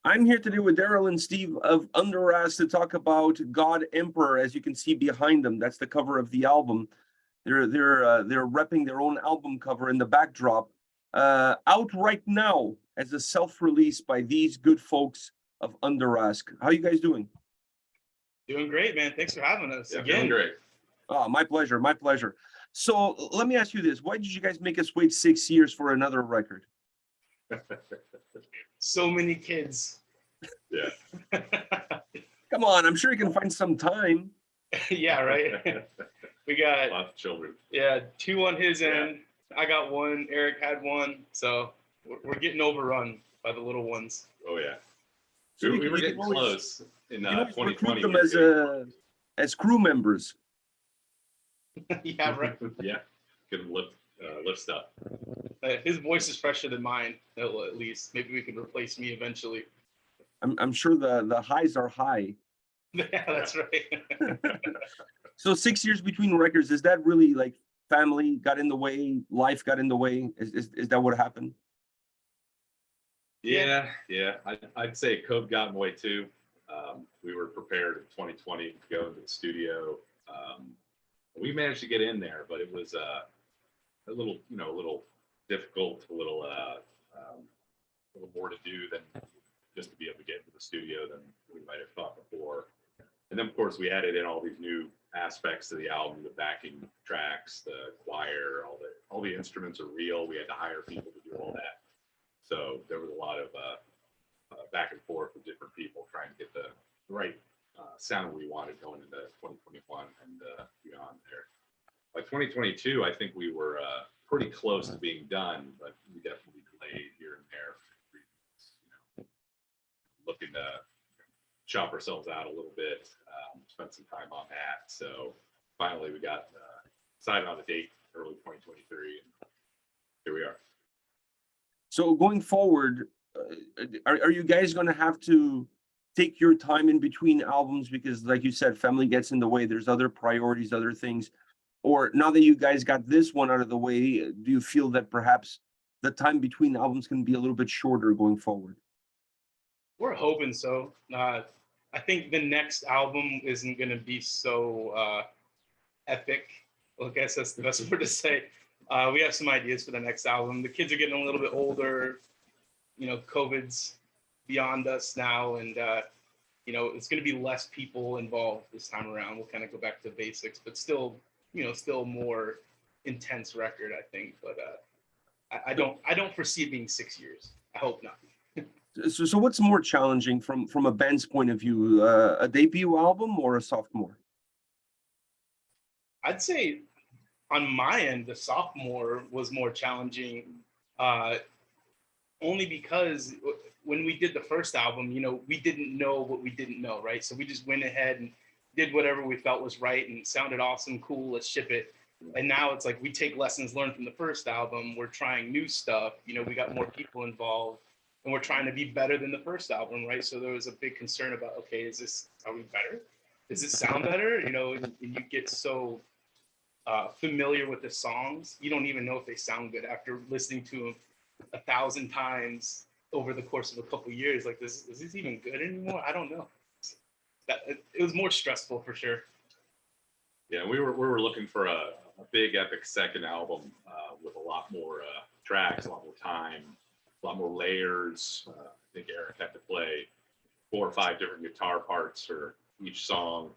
I'm here today with Darryl and Steve of Undrask to talk about God Emperor. As you can see behind them, that's the cover of the album. They're repping their own album cover in the backdrop. Out right now as a self-release by these good folks of Undrask. How are you guys doing? Doing great, man. Thanks for having us again. Doing great. Oh, my pleasure, my pleasure. So let me ask you this: why did you guys make us wait 6 years for another record? So many kids. Yeah. Come on, I'm sure you can find some time. Yeah, right. We got Lots of children. Yeah, 2 on his end. I got 1. Eric had 1. So we're getting overrun by the little ones. Oh yeah. So we were getting close in 2020. Recruit them as crew members. Yeah, right. Yeah. Could lift stuff. His voice is fresher than mine, at least. Maybe we can replace me eventually. I'm sure the highs are high. Yeah, that's right. So 6 years between records, is that really like family got in the way, life got in the way? Is that what happened? Yeah. I'd say COVID got in the way too. We were prepared in 2020 to go into the studio. We managed to get in there, but it was a little difficult, a little more to do than just to be able to get into the studio than we might have thought before. And then, of course, we added in all these new aspects to the album, the backing tracks, the choir, all the instruments are real. We had to hire people to do all that. So there was a lot of back and forth with different people trying to get the right sound we wanted going into 2021 and beyond there. By 2022, I think we were pretty close to being done, but we definitely delayed here and there for reasons, looking to shop ourselves out a little bit, spent some time on that. So finally we got decided on a date, early 2023, and here we are. So going forward, are you guys going to have to take your time in between albums because, like you said, family gets in the way, there's other priorities, other things? Or now that you guys got this one out of the way, do you feel that perhaps the time between albums can be a little bit shorter going forward? We're hoping so. I think the next album isn't going to be so epic. Well, I guess that's the best word to say. We have some ideas for the next album. The kids are getting a little bit older. COVID's beyond us now, and it's going to be less people involved this time around. We'll kind of go back to basics, but still a more intense record, I think. But I don't foresee it being 6 years. I hope not. So what's more challenging from a band's point of view, a debut album or a sophomore? I'd say on my end, the sophomore was more challenging, only because when we did the first album, we didn't know what we didn't know, right? So we just went ahead and did whatever we felt was right and it sounded awesome, cool, let's ship it. And now it's like we take lessons learned from the first album, we're trying new stuff, we got more people involved. And we're trying to be better than the first album, right? So there was a big concern about, okay, are we better? Does it sound better? And you get so familiar with the songs, you don't even know if they sound good after listening to them 1,000 times over the course of a couple of years. Like, is this even good anymore? I don't know. It was more stressful for sure. Yeah, we were looking for a big epic second album with a lot more tracks, a lot more time. A lot more layers. I think Eric had to play 4 or 5 different guitar parts for each song.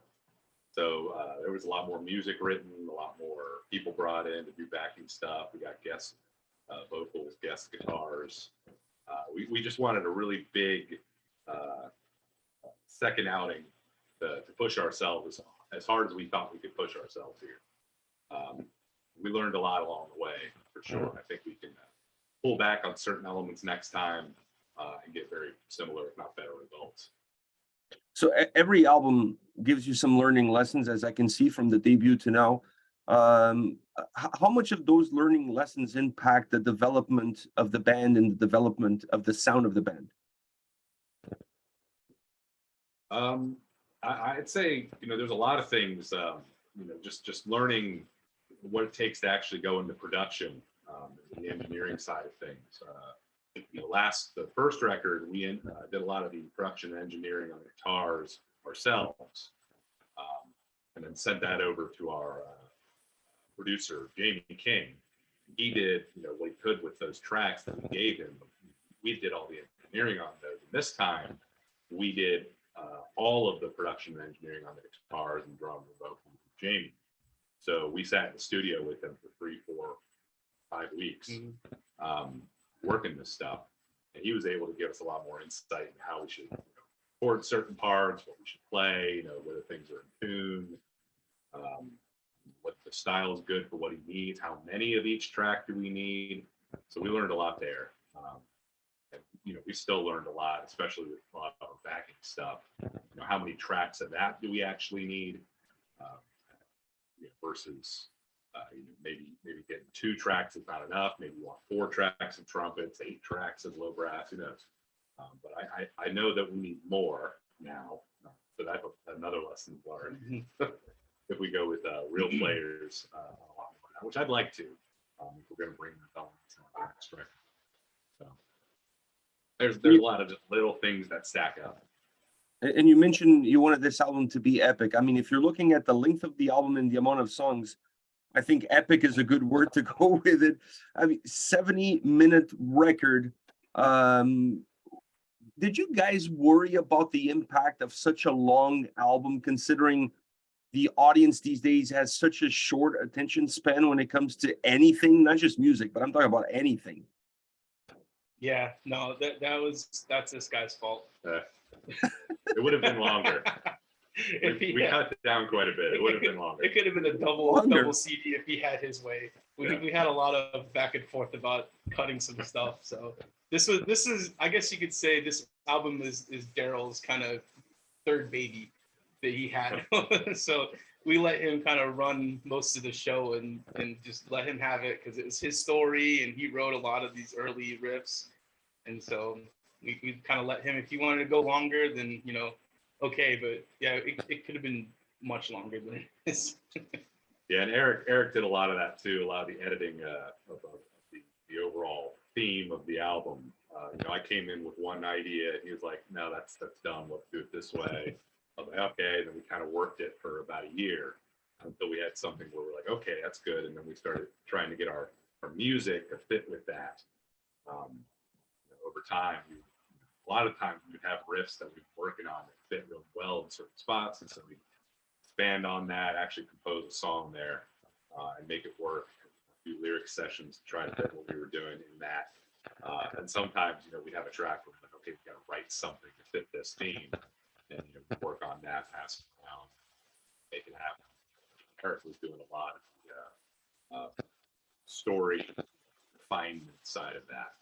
So there was a lot more music written, a lot more people brought in to do backing stuff. We got guest vocals, guest guitars. We just wanted a really big second outing to push ourselves as hard as we thought we could push ourselves here. We learned a lot along the way, for sure. I think we can pull back on certain elements next time and get very similar, if not better, results. So every album gives you some learning lessons, as I can see from the debut to now. How much of those learning lessons impact the development of the band and the development of the sound of the band? I'd say, there's a lot of things, just learning what it takes to actually go into production. The engineering side of things, the first record, we did a lot of the production and engineering on the guitars ourselves, and then sent that over to our producer, Jamie King. He did, what he could with those tracks that we gave him. We did all the engineering on those. And this time, we did all of the production and engineering on the guitars and drums and vocals with Jamie. So we sat in the studio with him for 3, 4, 5 weeks, working this stuff, and he was able to give us a lot more insight in how we should record certain parts, what we should play, whether things are in tune, what the style is good for what he needs, how many of each track do we need. So we learned a lot there. And, we still learned a lot, especially with a lot of backing stuff. How many tracks of that do we actually need, versus maybe getting 2 tracks is not enough. Maybe you want 4 tracks of trumpets, 8 tracks of low brass. Who knows? But I know that we need more now. So that's another lesson learned. If we go with real players, which I'd like to, if we're going to bring that on to the next record. So there's a lot of just little things that stack up. And you mentioned you wanted this album to be epic. I mean, if you're looking at the length of the album and the amount of songs, I think epic is a good word to go with it. I mean, 70-minute record. Did you guys worry about the impact of such a long album, considering the audience these days has such a short attention span when it comes to anything, not just music, but I'm talking about anything? Yeah, no, that's this guy's fault. It would have been longer. We cut it down quite a bit. It would have been longer. It could have been a double CD if he had his way. We had a lot of back and forth about cutting some stuff. So this is I guess you could say this album is Darryl's kind of third baby that he had. So we let him kind of run most of the show and just let him have it, because it was his story and he wrote a lot of these early riffs. And so we kind of let him, if he wanted to go longer, then, okay. But yeah, it could have been much longer than this. Yeah, and Eric did a lot of that too, a lot of the editing of the overall theme of the album. I came in with one idea and he was like, no, that's dumb, let's do it this way. I was like, okay, then we kind of worked it for about a year until we had something where we're like, okay, that's good. And then we started trying to get our music to fit with that. Over time, a lot of times we'd have riffs that we've been working on that fit really well in certain spots. And so we expand on that, actually compose a song there and make it work. Do lyric sessions to try to fit what we were doing in that. And sometimes, we'd have a track where we're like, okay, we got to write something to fit this theme. And work on that, pass it around, make it happen. Eric was doing a lot of the story refinement side of that.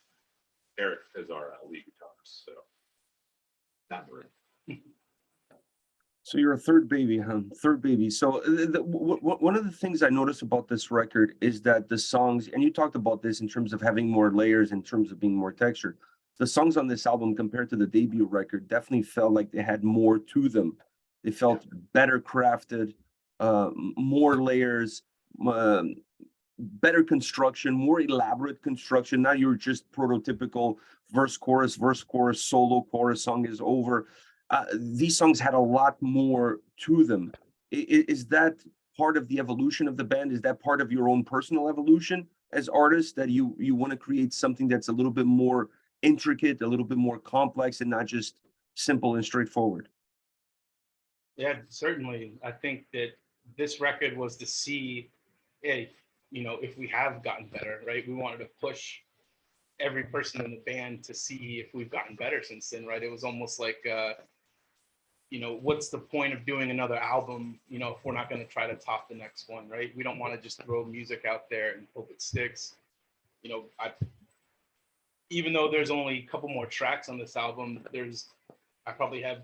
Eric is our lead guitarist, so not really. So you're a third baby, huh? Third baby. So one of the things I noticed about this record is that the songs, and you talked about this in terms of having more layers, in terms of being more textured. The songs on this album compared to the debut record definitely felt like they had more to them. They felt better crafted, more layers, better construction, more elaborate construction. Now you're just prototypical verse, chorus, solo, chorus, song is over. These songs had a lot more to them. Is that part of the evolution of the band? Is that part of your own personal evolution as artists, that you want to create something that's a little bit more intricate, a little bit more complex, and not just simple and straightforward? Yeah, certainly. I think that this record was to see, if we have gotten better, right? We wanted to push every person in the band to see if we've gotten better since then, right? It was almost like, what's the point of doing another album, if we're not going to try to top the next one, right? We don't want to just throw music out there and hope it sticks. Even though there's only a couple more tracks on this album, I probably have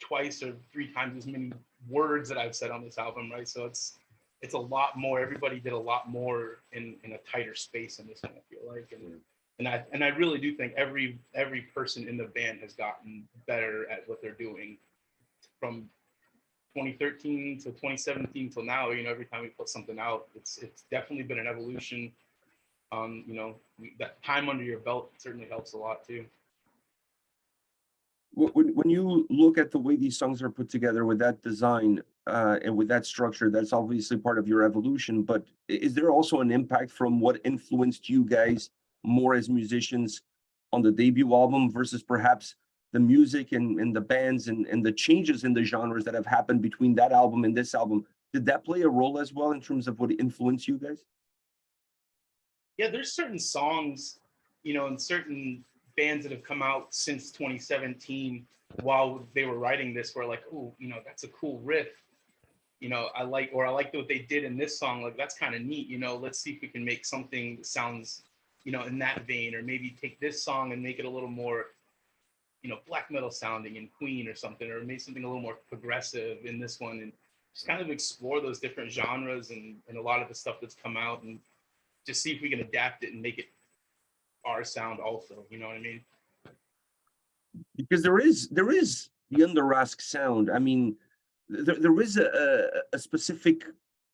2 or 3 times as many words that I've said on this album, right? So it's a lot more. Everybody did a lot more in a tighter space in this one, I feel like. And I really do think every person in the band has gotten better at what they're doing from 2013 to 2017 till now. Every time we put something out, it's definitely been an evolution. You know, that time under your belt certainly helps a lot too. When you look at the way these songs are put together with that design and with that structure, that's obviously part of your evolution. But is there also an impact from what influenced you guys more as musicians on the debut album versus perhaps the music and the bands and the changes in the genres that have happened between that album and this album? Did that play a role as well in terms of what influenced you guys? Yeah, there's certain songs, you know, and certain bands that have come out since 2017 while they were writing this were like, oh, you know, that's a cool riff. You know, I like what they did in this song. Like, that's kind of neat. You know, let's see if we can make something that sounds, you know, in that vein, or maybe take this song and make it a little more, you know, black metal sounding in Queen or something, or maybe something a little more progressive in this one, and just kind of explore those different genres and a lot of the stuff that's come out, and just see if we can adapt it and make it our sound also. You know what I mean? Because there is the Undrask sound. I mean, there is a specific,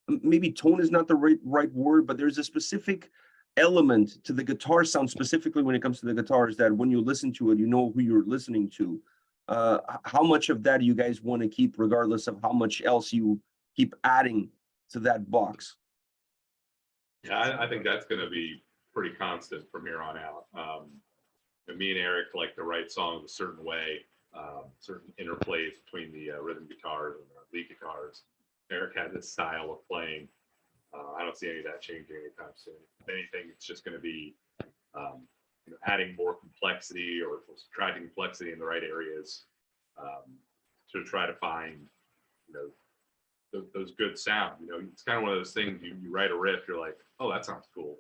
maybe tone is not the right word, but there's a specific element to the guitar sound, specifically when it comes to the guitars, that when you listen to it, you know who you're listening to. How much of that you guys want to keep, regardless of how much else you keep adding to that box? Yeah, I think that's going to be pretty constant from here on out. And me and Eric like to write songs a certain way, certain interplays between the rhythm guitars and the lead guitars. Eric has this style of playing. I don't see any of that changing anytime soon. If anything, it's just going to be you know, adding more complexity or subtracting complexity in the right areas to try to find, you know, those good sound. You know, it's kind of one of those things. You write a riff, you're like, oh, that sounds cool,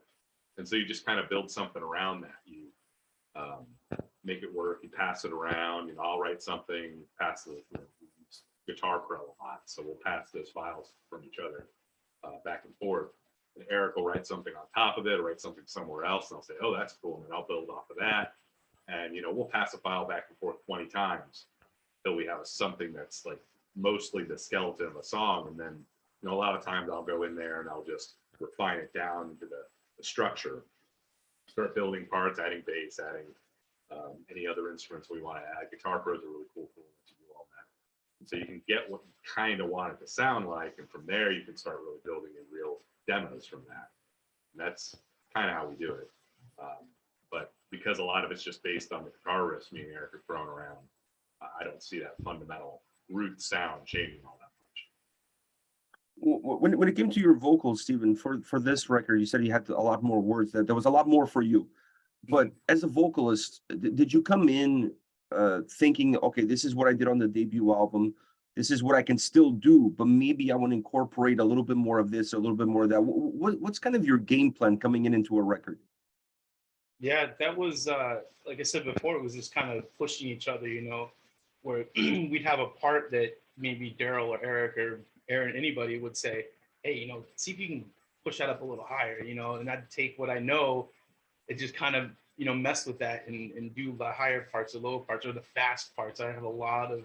and so you just kind of build something around that. You make it work. You pass it around. You know, I'll write something, pass the Guitar Pro a lot, so we'll pass those files from each other back and forth. And Eric will write something on top of it, or write something somewhere else, and I'll say, "Oh, that's cool," and then I'll build off of that. And you know, we'll pass a file back and forth 20 times till we have something that's like mostly the skeleton of a song. And then, you know, a lot of times I'll go in there and I'll just refine it down into the structure, start building parts, adding bass, adding any other instruments we want to add. Guitar Pros are really cool to do all that. And so you can get what you kind of want it to sound like, and from there you can start really building in real demos from that. And that's kind of how we do it. But because a lot of it's just based on the guitar riffs me and Eric are throwing around, I don't see that fundamental root sound changing all that much. When it came to your vocals, Stephen, for this record, you said you had a lot more words, that there was a lot more for you. But as a vocalist, did you come in thinking, okay, this is what I did on the debut album, this is what I can still do, but maybe I want to incorporate a little bit more of this, a little bit more of that? What's kind of your game plan coming into a record? Yeah, that was like I said before, it was just kind of pushing each other, you know, where we'd have a part that maybe Darryl or Eric or Aaron, anybody would say, hey, you know, see if you can push that up a little higher, you know, and I'd take what I know and just kind of, you know, mess with that and do the higher parts, the low parts, or the fast parts. I have a lot of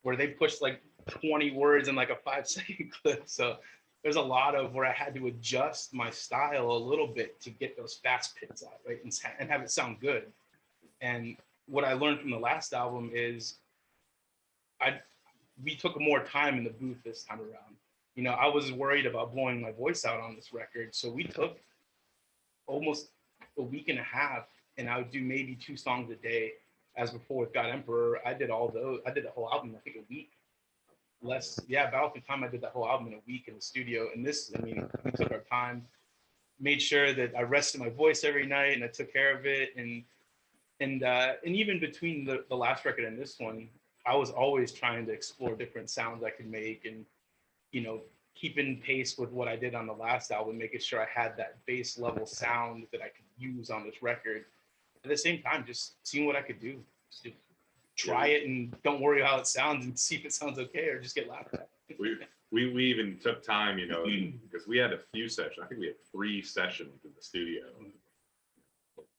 where they push like 20 words in like a 5-second clip. So there's a lot of where I had to adjust my style a little bit to get those fast pits out, right? And have it sound good. And what I learned from the last album is we took more time in the booth this time around. You know, I was worried about blowing my voice out on this record. So we took almost a week and a half, and I would do maybe 2 songs a day. As before with God Emperor, I did all those. I did the whole album, I think, a week. About the time I did that whole album in a week in the studio. And this, I mean, we took our time, made sure that I rested my voice every night and I took care of it. And even between the last record and this one, I was always trying to explore different sounds I could make, and, you know, keeping pace with what I did on the last album, making sure I had that bass level sound that I could use on this record. At the same time, just seeing what I could do. Just try it and don't worry how it sounds, and see if it sounds okay, or just get laughed at. We even took time, you know, because we had a few sessions. I think we had 3 sessions in the studio,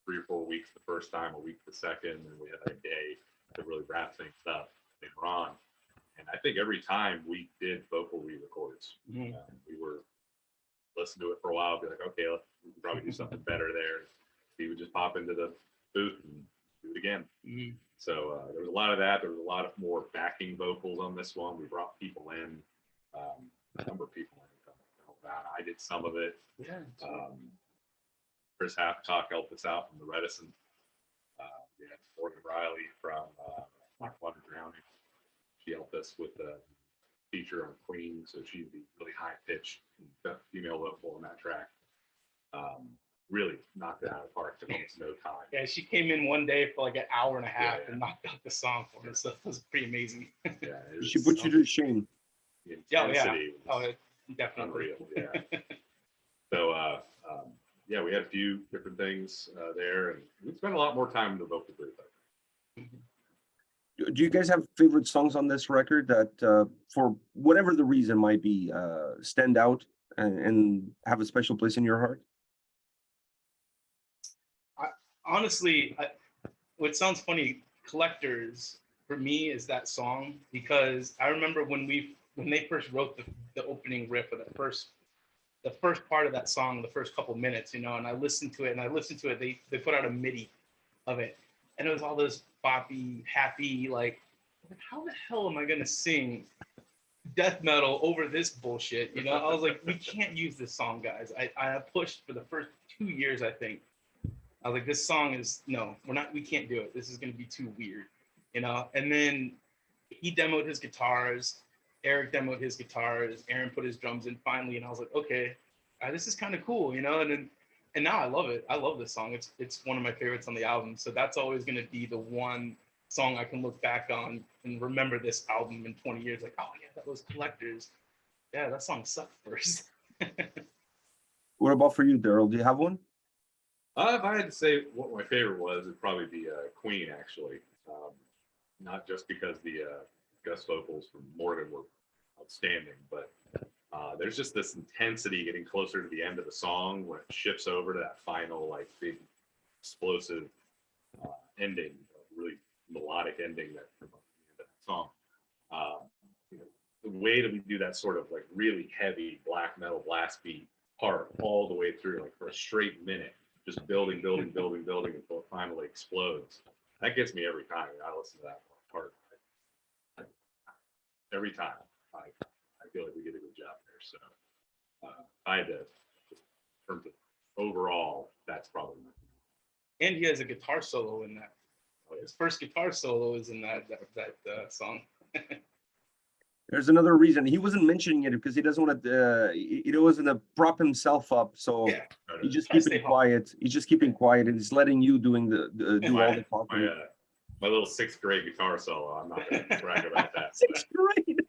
3 or 4 weeks the first time, a week the second, and we had a day to really wrap things up later on. And I think every time we did vocal re-records, we were listen to it for a while, be like, okay, we can probably do something better there. He would just pop into the booth and do it again. Mhm. So there was a lot of that. There was a lot of more backing vocals on this one. We brought people in, a number of people in. I did some of it. Yeah. Chris Halfcock helped us out from the Reticent. We had Morgan Riley from Water Drowning. She helped us with the feature on Queen, so she'd be really high pitched female vocal on that track. Really knocked it out of the park. Took almost no time. Yeah, she came in one day for like an hour and a half Yeah. and knocked out the song for us. So that was pretty amazing. Yeah, it She was, put you to shame. the Yeah, intensity Oh, was definitely. unreal. Yeah. So yeah, we had a few different things there, and we spent a lot more time in the vocal booth. Do you guys have favorite songs on this record that, for whatever the reason might be, stand out and have a special place in your heart? Honestly, what sounds funny, Collectors for me is that song, because I remember when they first wrote the opening riff of the first part of that song, the first couple minutes, and I listened to it, they put out a MIDI of it, and it was all this boppy, happy, like, how the hell am I gonna sing death metal over this bullshit? I was like, we can't use this song, guys. I pushed for the first 2 years, I think. I was like, this song is, no, we can't do it. This is going to be too weird, And then he demoed his guitars, Eric demoed his guitars, Aaron put his drums in finally, and I was like, okay, this is kind of cool, And now I love it. I love this song. It's one of my favorites on the album. So that's always going to be the one song I can look back on and remember this album in 20 years. Like, oh yeah, that was Collectors. Yeah, that song sucked first. What about for you, Darryl? Do you have one? If I had to say what my favorite was, it'd probably be Queen, actually. Not just because the guest vocals from Morgan were outstanding, but there's just this intensity getting closer to the end of the song when it shifts over to that final, like, big explosive ending, really melodic ending from the end of that song. The way that we do that sort of like really heavy black metal blast beat part all the way through, like for a straight minute, just building until it finally explodes. That gets me every time I listen to that part. Every time, I feel like we did a good job there. So I had to, just in terms of overall, that's probably my favorite. And he has a guitar solo in that. His first guitar solo is in that song. There's another reason he wasn't mentioning it because he doesn't want to. He doesn't want to prop himself up, so Yeah. he's just Try to keeping stay quiet. He's just keeping quiet, and he's letting you do all the talking. My little 6th grade guitar solo. I'm not going to brag about that. 6th grade.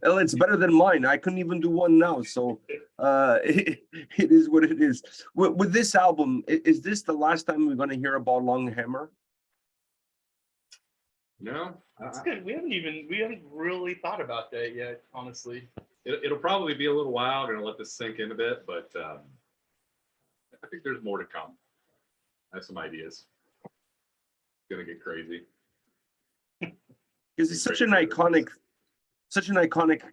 Well, it's better than mine. I couldn't even do one now, so it is what it is. With this album, is this the last time we're going to hear about Long Hammer? No, That's good. We haven't really thought about that yet, honestly. It'll probably be a little while. I'm going to let this sink in a bit, but I think there's more to come. I have some ideas. It's going to get crazy. Because he's such an iconic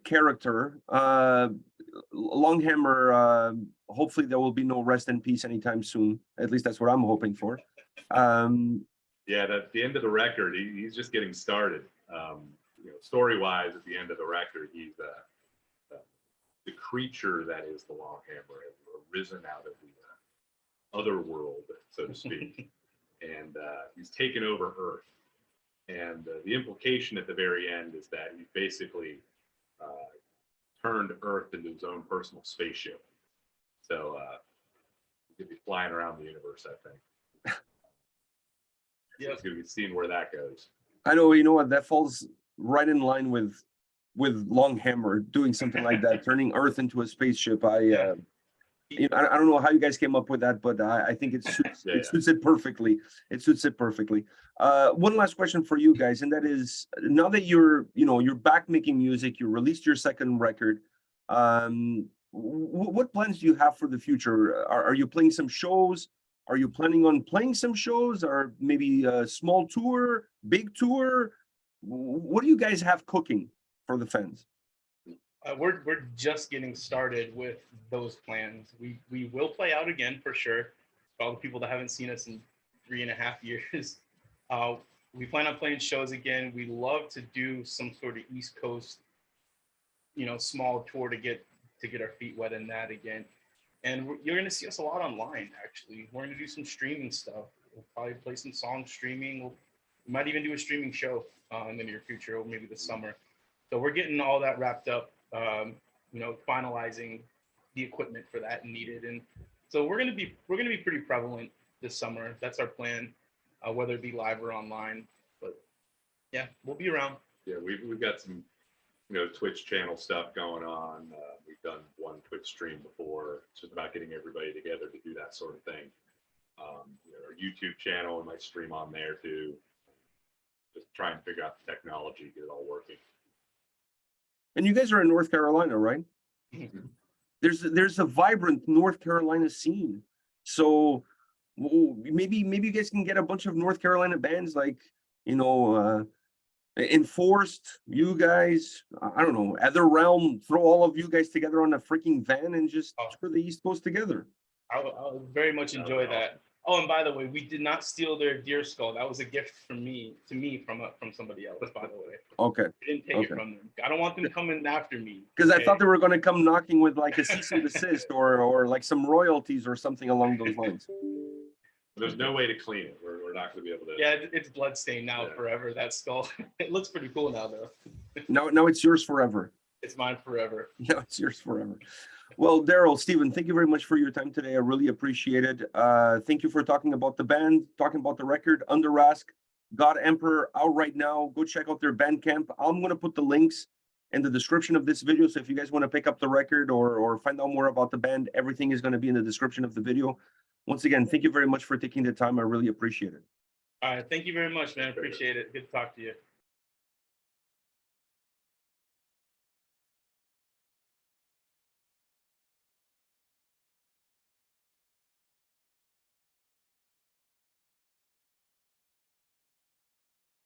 character. Longhammer, hopefully there will be no rest in peace anytime soon. At least that's what I'm hoping for. Yeah, at the end of the record, he's just getting started. Story-wise, at the end of the record, he's the creature that is the Longhammer has arisen out of the other world, so to speak, and he's taken over Earth. And the implication at the very end is that he basically turned Earth into his own personal spaceship. So he could be flying around the universe, I think. Yeah, it's going to be seeing where that goes. I know, you know what, that falls right in line with Longhammer doing something like that, turning Earth into a spaceship. I don't know how you guys came up with that, but I think it suits it perfectly. It suits it perfectly. One last question for you guys, and that is, now that you're back making music, you released your second record. What plans do you have for the future? Are you playing some shows? Are you planning on playing some shows, or maybe a small tour, big tour? What do you guys have cooking for the fans? We're just getting started with those plans. We will play out again for sure. For all the people that haven't seen us in 3.5 years, we plan on playing shows again. We love to do some sort of East Coast, small tour to get our feet wet in that again. And you're going to see us a lot online. Actually, we're going to do some streaming stuff. We'll probably play some songs streaming. We might even do a streaming show in the near future, or maybe this summer. So we're getting all that wrapped up. Finalizing the equipment for that needed, and so we're gonna be pretty prevalent this summer. That's our plan, whether it be live or online. But yeah, we'll be around. Yeah, we've got some, Twitch channel stuff going on. We've done one Twitch stream before. It's just about getting everybody together to do that sort of thing. Our YouTube channel, we might stream on there too. Just try and figure out the technology, get it all working. And you guys are in North Carolina, right? There's a vibrant North Carolina scene. So maybe you guys can get a bunch of North Carolina bands like, Enforced, you guys, I don't know, Other Realm, throw all of you guys together on a freaking van and just tour the East Coast together. I would very much enjoy that. Oh, and by the way, we did not steal their deer skull. That was a gift to me from somebody else, by the way. Okay. I didn't take it from them. I don't want them coming after me. Because I thought they were going to come knocking with like a cease and desist or like some royalties or something along those lines. There's no way to clean it. We're not going to be able to. Yeah, it's bloodstained now forever, that skull. It looks pretty cool now, though. No, it's yours forever. It's mine forever. No, it's yours forever. Well, Darryl, Stephen, thank you very much for your time today. I really appreciate it. Thank you for talking about the band, talking about the record, Undrask, God Emperor, out right now. Go check out their Bandcamp. I'm going to put the links in the description of this video. So if you guys want to pick up the record or find out more about the band, everything is going to be in the description of the video. Once again, thank you very much for taking the time. I really appreciate it. All right. Thank you very much, man. Appreciate it. Good to talk to you.